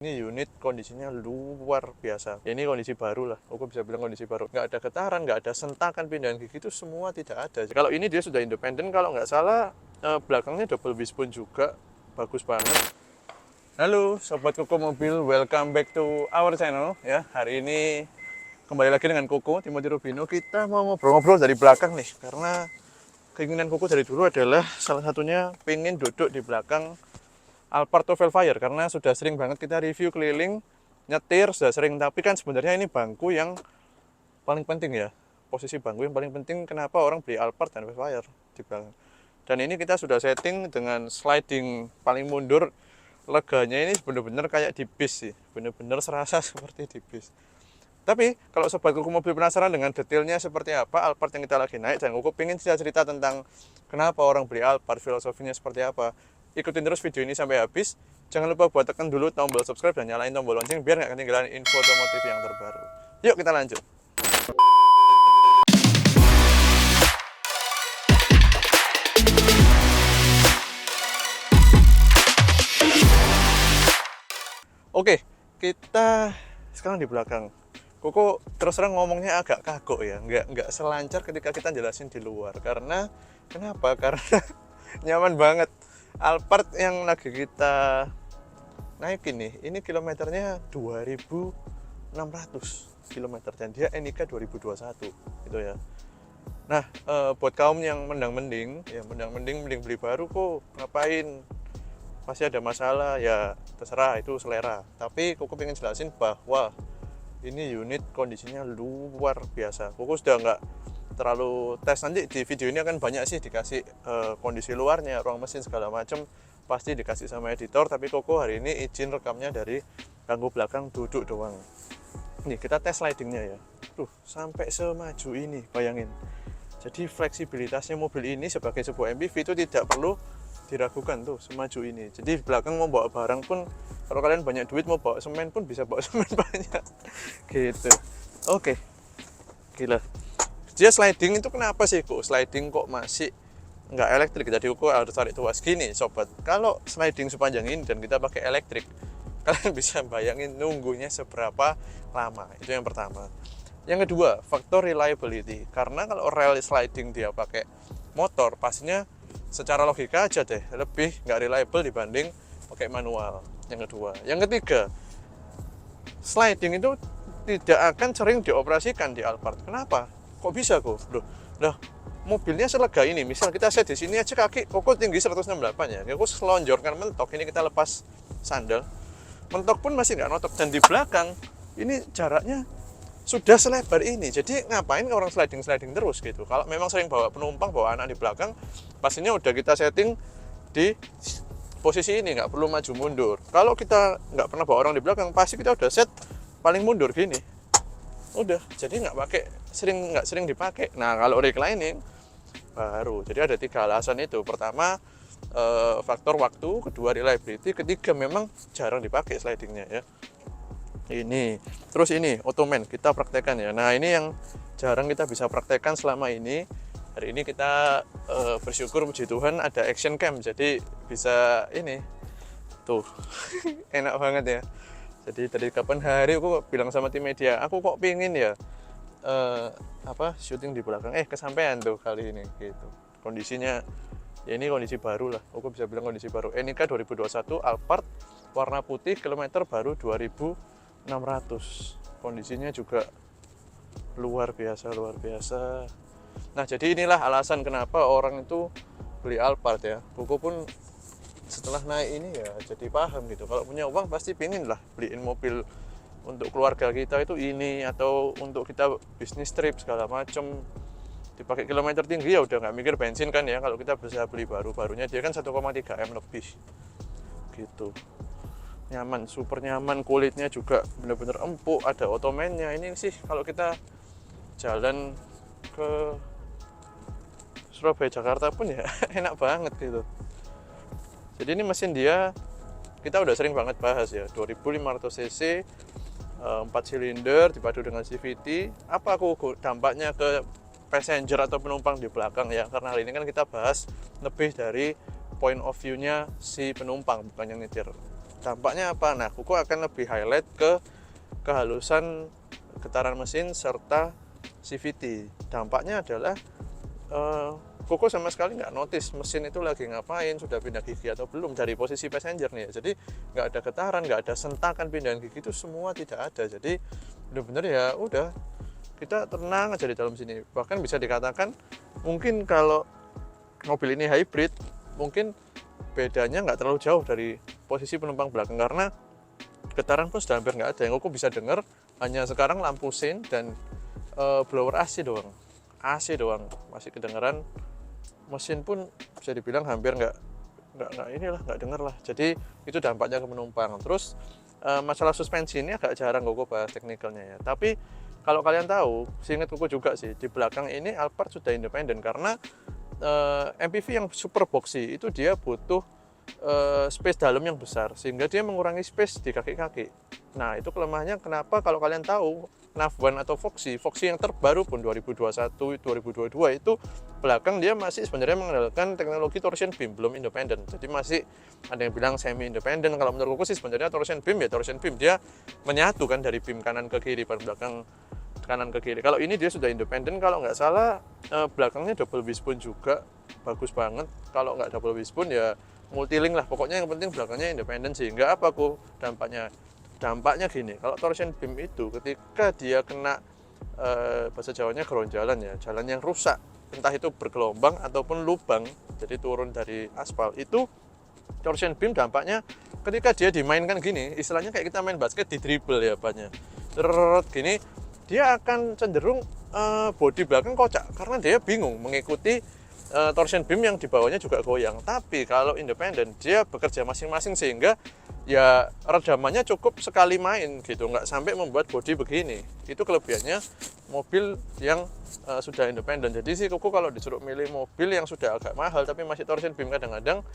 Ini unit kondisinya luar biasa. Ini kondisi baru lah, aku bisa bilang kondisi baru. Nggak ada getaran, nggak ada sentakan pindahan gigi, itu semua tidak ada. Kalau ini dia sudah independen, kalau nggak salah belakangnya double wishbone juga, bagus banget. Halo Sobat Koko Mobil, welcome back to our channel ya. Hari ini kembali lagi dengan Koko, Timothy Rubino. Kita mau ngobrol-ngobrol dari belakang nih, karena keinginan Koko dari dulu adalah salah satunya pengen duduk di belakang Alphard atau Velfire, karena sudah sering banget kita review keliling, nyetir, sudah sering. Tapi kan sebenarnya ini bangku yang paling penting ya, posisi bangku yang paling penting kenapa orang beli Alphard dan Velfire di belakang. Dan ini kita sudah setting dengan sliding paling mundur. Leganya ini benar-benar kayak di bis sih, benar-benar serasa seperti di bis. Tapi kalau Sobat Koko Mobil penasaran dengan detailnya seperti apa Alphard yang kita lagi naik, dan Koko pengen cerita tentang kenapa orang beli Alphard, filosofinya seperti apa, ikutin terus video ini sampai habis. Jangan lupa buat tekan dulu tombol subscribe dan nyalain tombol lonceng biar nggak ketinggalan info otomotif yang terbaru. Yuk kita lanjut. Oke, kita sekarang di belakang. Koko terus terang ngomongnya agak kagok ya, nggak selancar ketika kita jelasin di luar. Karena kenapa? Karena nyaman banget. Alphard yang lagi kita naikin nih, ini kilometernya 2.600 km dan dia NIK 2021 gitu ya. Nah, buat kaum yang mending beli baru kok ngapain? Pasti ada masalah ya, terserah, itu selera. Tapi Koko pengen jelasin bahwa ini unit kondisinya luar biasa. Koko sudah nggak terlalu tes, nanti di video ini akan banyak sih dikasih kondisi luarnya, ruang mesin segala macam pasti dikasih sama editor. Tapi Koko hari ini izin rekamnya dari bangku belakang duduk doang. Nih kita tes slidingnya ya, tuh sampai semaju ini, bayangin. Jadi fleksibilitasnya mobil ini sebagai sebuah MPV itu tidak perlu diragukan, tuh semaju ini. Jadi di belakang mau bawa barang pun, kalau kalian banyak duit mau bawa semen pun bisa bawa semen banyak gitu. Oke, gila. Dia sliding itu kenapa sih kok sliding kok masih nggak elektrik? Jadi kok harus tarik tuas gini sobat. Kalau sliding sepanjang ini dan kita pakai elektrik, kalian bisa bayangin nunggunya seberapa lama. Itu yang pertama. Yang kedua, faktor reliability. Karena kalau rel sliding dia pakai motor, pastinya secara logika aja deh lebih nggak reliable dibanding pakai manual. Yang kedua. Yang ketiga, sliding itu tidak akan sering dioperasikan di Alphard. Kenapa? Kok bisa kok? Loh, mobilnya selega ini. Misal kita set di sini aja kaki Koko tinggi 168 ya. Koko selonjorkan mentok, ini kita lepas sandal. Mentok pun masih nggak notok. Dan di belakang ini jaraknya sudah selebar ini. Jadi ngapain orang sliding terus gitu? Kalau memang sering bawa penumpang, bawa anak di belakang, pastinya udah kita setting di posisi ini, nggak perlu maju mundur. Kalau kita nggak pernah bawa orang di belakang, pasti kita udah set paling mundur gini. Udah, jadi nggak sering dipakai. Nah, kalau reclining baru. Jadi ada 3 alasan itu. Pertama, faktor waktu. Kedua, reliability. Ketiga, memang jarang dipakai slidingnya ya. Ini, terus ini Ottoman kita praktekkan ya. Nah, ini yang jarang kita bisa praktekkan selama ini. Hari ini kita bersyukur puji Tuhan ada action cam, jadi bisa ini tuh enak banget ya. Jadi dari kapan hari aku bilang sama tim media, aku kok pingin ya syuting di belakang, kesampaian tuh kali ini gitu. Kondisinya ya ini kondisi baru lah, aku bisa bilang kondisi baru. NIK 2021 Alphard warna putih, kilometer baru 2.600. Kondisinya juga luar biasa. Nah, jadi inilah alasan kenapa orang itu beli Alphard ya. Koko pun setelah naik ini ya jadi paham gitu. Kalau punya uang pasti pingin lah beliin mobil untuk keluarga kita itu ini, atau untuk kita bisnis trip segala macem. Dipakai kilometer tinggi ya udah nggak mikir bensin kan ya. Kalau kita bisa beli barunya dia kan 1,3 M lebih gitu. Nyaman, super nyaman, kulitnya juga bener-bener empuk, ada Ottoman-nya. Ini sih kalau kita jalan ke Surabaya Jakarta pun ya enak banget gitu. Jadi ini mesin dia kita udah sering banget bahas ya, 2500 cc, 4 silinder dipadu dengan CVT. Apa dampaknya ke passenger atau penumpang di belakang ya? Karena hari ini kan kita bahas lebih dari point of view-nya si penumpang, bukan yang nyetir. Dampaknya apa? Nah, Koko akan lebih highlight ke kehalusan getaran mesin serta CVT. Dampaknya adalah Koko sama sekali nggak notice mesin itu lagi ngapain, sudah pindah gigi atau belum dari posisi passenger nih ya. Jadi nggak ada getaran, nggak ada sentakan pindahan gigi, itu semua tidak ada. Jadi benar-benar ya udah, kita tenang aja di dalam sini. Bahkan bisa dikatakan mungkin kalau mobil ini hybrid, mungkin bedanya nggak terlalu jauh dari posisi penumpang belakang, karena getaran pun sudah hampir nggak ada. Yang Koko bisa dengar hanya sekarang lampu sein dan blower AC doang. AC doang masih kedengeran. Mesin pun bisa dibilang hampir nggak dengar lah. Jadi itu dampaknya ke penumpang. Terus masalah suspensi ini agak jarang Koko bahas teknikalnya ya. Tapi kalau kalian tahu, seingat Koko juga sih, di belakang ini Alphard sudah independen karena MPV yang super boxy itu dia butuh space dalam yang besar, sehingga dia mengurangi space di kaki-kaki. Nah, itu kelemahannya. Kenapa? Kalau kalian tahu Nav1 atau Foxy yang terbaru pun 2021, 2022 itu belakang dia masih sebenarnya mengandalkan teknologi torsion beam, belum independen. Jadi masih ada yang bilang semi independen. Kalau menurut aku sih sebenarnya torsion beam dia menyatu kan dari beam kanan ke kiri, ban belakang kanan ke kiri. Kalau ini dia sudah independen, kalau nggak salah belakangnya double wishbone juga, bagus banget. Kalau nggak double wishbone ya multilink lah. Pokoknya yang penting belakangnya independen. Sehingga apa kok dampaknya gini, kalau torsion beam itu ketika dia kena bahasa Jawanya geronjalan ya, jalan yang rusak, entah itu bergelombang ataupun lubang, jadi turun dari aspal, itu torsion beam dampaknya ketika dia dimainkan gini, istilahnya kayak kita main basket di dribble ya banyak gini, dia akan cenderung bodi belakang kocak karena dia bingung mengikuti torsion beam yang di bawahnya juga goyang. Tapi kalau independen dia bekerja masing-masing, sehingga ya redamannya cukup sekali main gitu, nggak sampai membuat bodi begini. Itu kelebihannya mobil yang sudah independen. Jadi sih Koko kalau disuruh milih mobil yang sudah agak mahal tapi masih torsion beam, kadang-kadang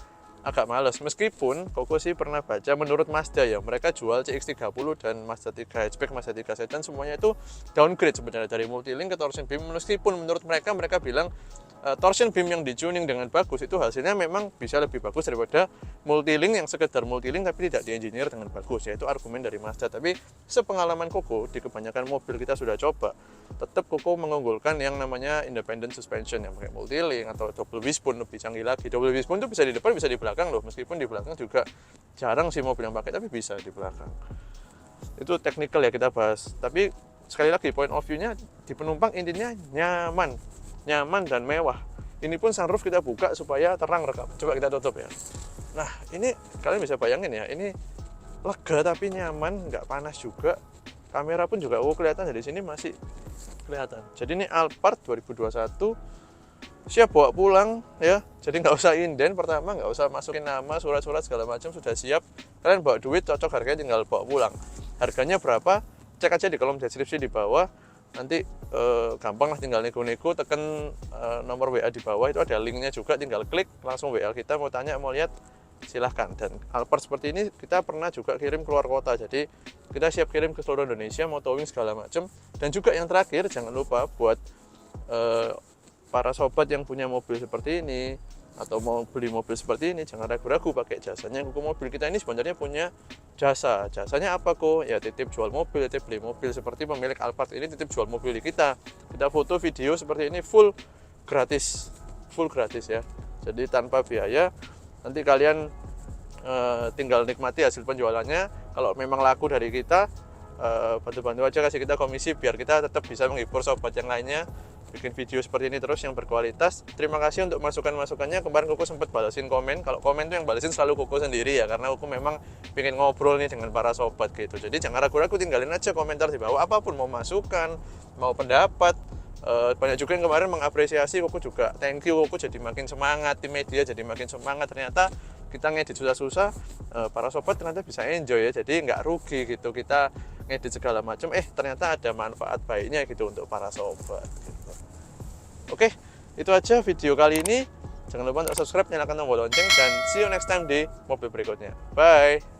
agak males. Meskipun Koko sih pernah baca menurut Mazda ya, mereka jual CX-30 dan Mazda 3 hatchback, Mazda 3 sedan, semuanya itu downgrade sebenarnya dari multilink ke torsion beam. Meskipun menurut mereka bilang torsion beam yang di-tuning dengan bagus itu hasilnya memang bisa lebih bagus daripada multilink yang sekedar multilink tapi tidak di-engineer dengan bagus, yaitu argumen dari Mazda. Tapi sepengalaman Koko di kebanyakan mobil kita sudah coba, tetap Koko mengunggulkan yang namanya independent suspension yang pakai multilink atau double wishbone, lebih canggih lagi. Double wishbone itu bisa di depan bisa di belakang loh, meskipun di belakang juga jarang sih mobil yang pakai, tapi bisa di belakang. Itu technical ya kita bahas. Tapi sekali lagi point of view-nya di penumpang intinya nyaman dan mewah. Ini pun sunroof kita buka supaya terang rekam. Coba kita tutup ya. Nah, ini kalian bisa bayangin ya, ini lega tapi nyaman, nggak panas juga. Kamera pun juga kelihatan dari sini masih kelihatan. Jadi ini Alphard 2021 siap bawa pulang ya. Jadi nggak usah inden, pertama nggak usah masukin nama, surat-surat segala macam, sudah siap. Kalian bawa duit, cocok harganya, tinggal bawa pulang. Harganya berapa? Cek aja di kolom deskripsi di bawah. Nanti gampang lah, tinggal nego-nego, tekan nomor WA di bawah, itu ada linknya juga, tinggal klik langsung WA kita, mau tanya mau lihat silahkan. Dan Alphard seperti ini kita pernah juga kirim keluar kota, jadi kita siap kirim ke seluruh Indonesia, mau towing segala macam. Dan juga yang terakhir, jangan lupa buat para sobat yang punya mobil seperti ini atau mau beli mobil seperti ini, jangan ragu-ragu pakai jasanya Koko Mobil. Kita ini sebenarnya punya jasanya apa kok? Ya titip jual mobil, titip beli mobil. Seperti pemilik Alphard ini titip jual mobil di kita foto video seperti ini full gratis ya, jadi tanpa biaya. Nanti kalian tinggal nikmati hasil penjualannya. Kalau memang laku dari kita, bantu-bantu aja, kasih kita komisi biar kita tetap bisa menghibur sobat yang lainnya, bikin video seperti ini terus yang berkualitas. Terima kasih untuk masukan-masukannya. Kemarin Koko sempat balasin komen. Kalau komen tuh yang balasin selalu Koko sendiri ya, karena Koko memang pengen ngobrol nih dengan para sobat gitu. Jadi jangan ragu-ragu, tinggalin aja komentar di bawah, apapun, mau masukan, mau pendapat. Banyak juga yang kemarin mengapresiasi Koko juga, thank you. Koko jadi makin semangat, tim media jadi makin semangat. Ternyata kita ngedit susah-susah, para sobat ternyata bisa enjoy ya, jadi nggak rugi gitu kita ngedit segala macam, ternyata ada manfaat baiknya gitu untuk para sobat gitu. Oke, itu aja video kali ini. Jangan lupa untuk subscribe, nyalakan tombol lonceng, dan see you next time di mobil berikutnya. Bye.